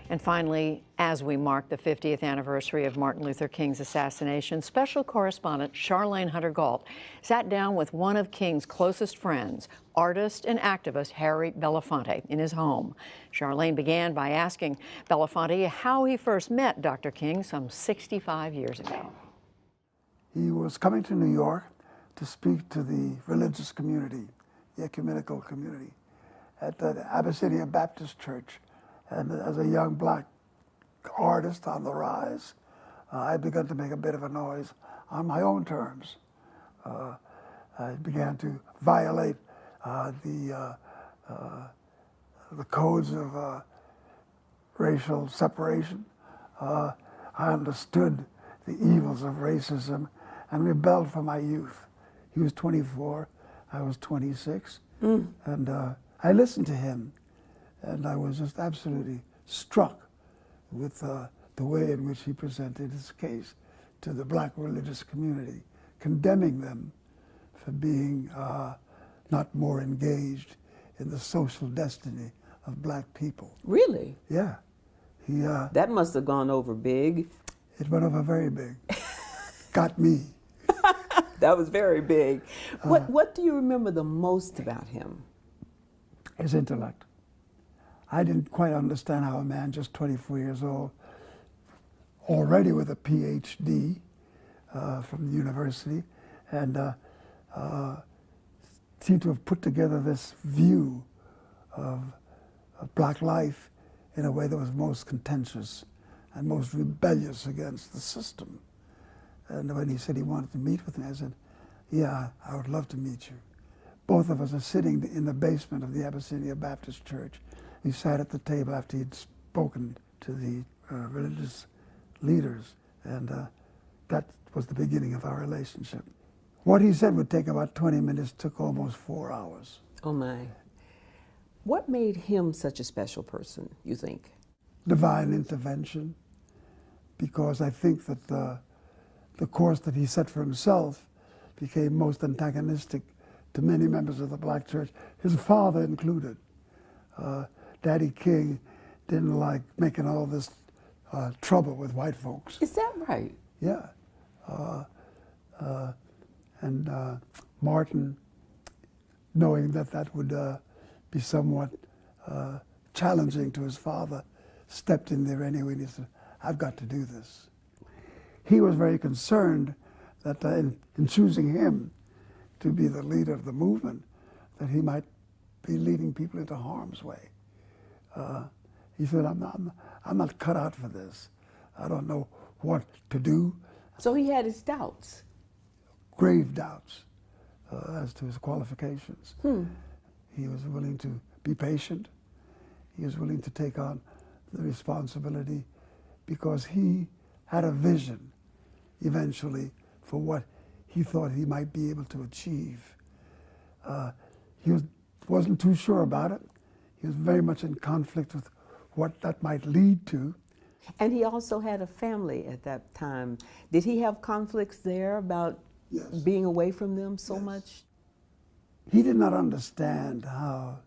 And finally, as we mark the 50th anniversary of Martin Luther King's assassination, special correspondent Charlene Hunter-Gault sat down with one of King's closest friends, artist and activist Harry Belafonta, in his home. Charlene began by asking Belafonta how he first met Dr. King some 65 years ago. He was coming to New York to speak to the religious community, the ecumenical community, at the Abyssinia Baptist Church. And as a young black artist on the rise, I began to make a bit of a noise on my own terms. I began to violate the codes of racial separation. I understood the evils of racism and rebelled for my youth. He was 24, I was 26, and I listened to him. And I was just absolutely struck with the way in which he presented his case to the black religious community, condemning them for being not more engaged in the social destiny of black people. Really? Yeah. That must have gone over big. It went over very big. Got me. That was very big. What do you remember the most about him? His intellect. I didn't quite understand how a man just 24 years old, already with a PhD from the university, and seemed to have put together this view of black life in a way that was most contentious and most rebellious against the system. And when he said he wanted to meet with me, I said, yeah, I would love to meet you. Both of us are sitting in the basement of the Abyssinia Baptist Church. We sat at the table after he'd spoken to the religious leaders, and that was the beginning of our relationship. What he said would take about 20 minutes took almost 4 hours. Oh my. What made him such a special person, you think? Divine intervention, because I think that the course that he set for himself became most antagonistic to many members of the black church, his father included. Daddy King didn't like making all this trouble with white folks. Is that right? Yeah. And Martin, knowing that that would be somewhat challenging to his father, stepped in there anyway and he said, I've got to do this. He was very concerned that in choosing him to be the leader of the movement, that he might be leading people into harm's way. He said, I'm not cut out for this. I don't know what to do. So he had his doubts. Grave doubts as to his qualifications. He was willing to be patient. He was willing to take on the responsibility because he had a vision eventually for what he thought he might be able to achieve. He wasn't too sure about it. He was very much in conflict with what that might lead to. And he also had a family at that time. Did he have conflicts there about being away from them so much? He did not understand how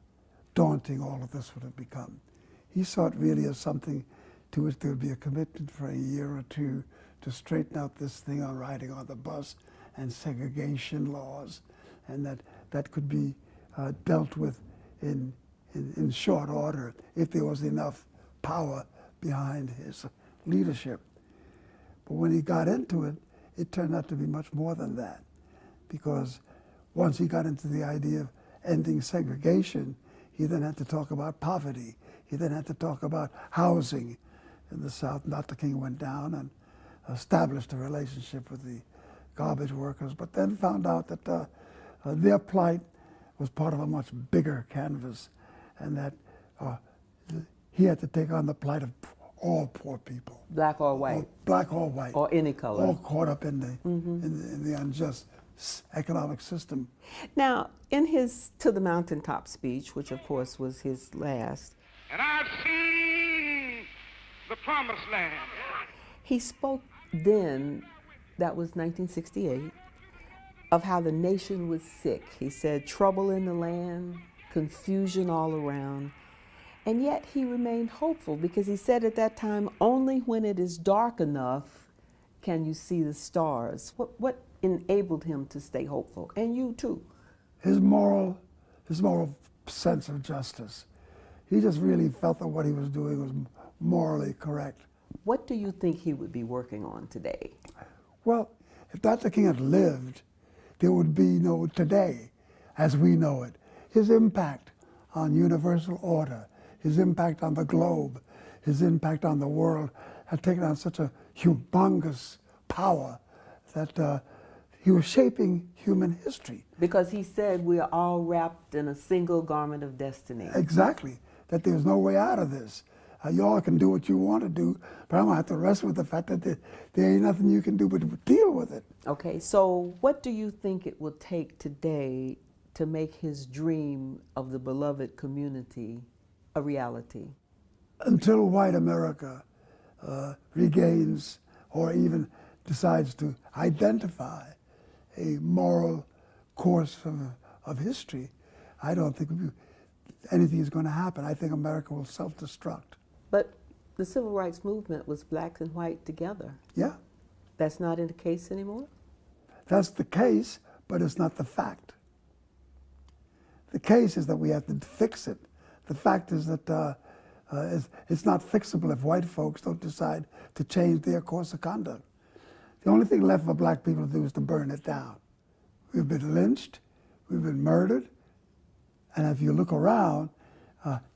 daunting all of this would have become. He saw it really as something to which there would be a commitment for a year or two to straighten out this thing on riding on the bus and segregation laws, and that could be dealt with in short order if there was enough power behind his leadership. But when he got into it, it turned out to be much more than that, because once he got into the idea of ending segregation, he then had to talk about poverty. He then had to talk about housing in the South. Dr. King went down and established a relationship with the garbage workers, but then found out that their plight was part of a much bigger canvas, and that he had to take on the plight of all poor people. Black or white? Black or white. Or any color. All caught up in the unjust economic system. Now, in his To the Mountaintop speech, which of course was his last, and I've seen the promised land. He spoke then, that was 1968, of how the nation was sick. He said, trouble in the land, confusion all around. And yet he remained hopeful because he said at that time, only when it is dark enough can you see the stars. What enabled him to stay hopeful? And you too. His moral sense of justice. He just really felt that what he was doing was morally correct. What do you think he would be working on today? Well, if Dr. King had lived, there would be no today as we know it. His impact on universal order, his impact on the globe, his impact on the world had taken on such a humongous power that he was shaping human history. Because he said we are all wrapped in a single garment of destiny. Exactly, that there's no way out of this. You all can do what you want to do, but I'm going to have to wrestle with the fact that there ain't nothing you can do but deal with it. Okay, so what do you think it will take today to make his dream of the beloved community a reality? Until white America regains or even decides to identify a moral course of history, I don't think anything is going to happen. I think America will self-destruct. But the civil rights movement was blacks and white together. Yeah. That's not in the case anymore? That's the case, but it's not the fact. The case is that we have to fix it. The fact is that it's not fixable if white folks don't decide to change their course of conduct. The only thing left for black people to do is to burn it down. We've been lynched, we've been murdered, and if you look around,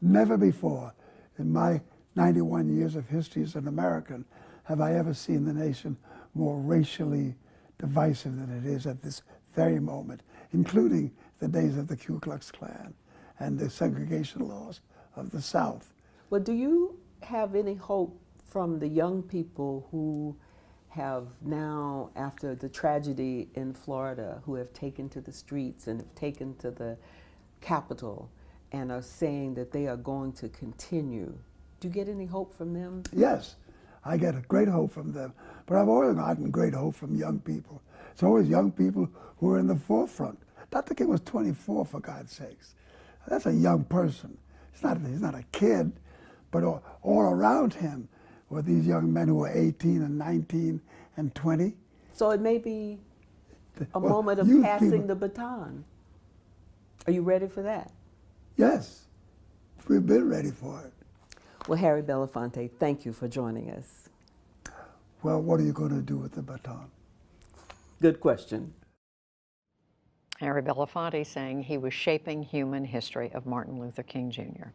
never before in my 91 years of history as an American have I ever seen the nation more racially divisive than it is at this very moment, including the days of the Ku Klux Klan and the segregation laws of the South. Well, do you have any hope from the young people who have now, after the tragedy in Florida, who have taken to the streets and have taken to the Capitol and are saying that they are going to continue? Do you get any hope from them? Yes, I get a great hope from them. But I've always gotten great hope from young people. It's always young people who are in the forefront. Dr. King was 24, for God's sakes. That's a young person. He's not a kid, but all around him were these young men who were 18 and 19 and 20. So it may be a moment of passing the baton. Are you ready for that? Yes, we've been ready for it. Well, Harry Belafonte, thank you for joining us. Well, what are you going to do with the baton? Good question. Harry Belafonte saying he was shaping human history of Martin Luther King Jr.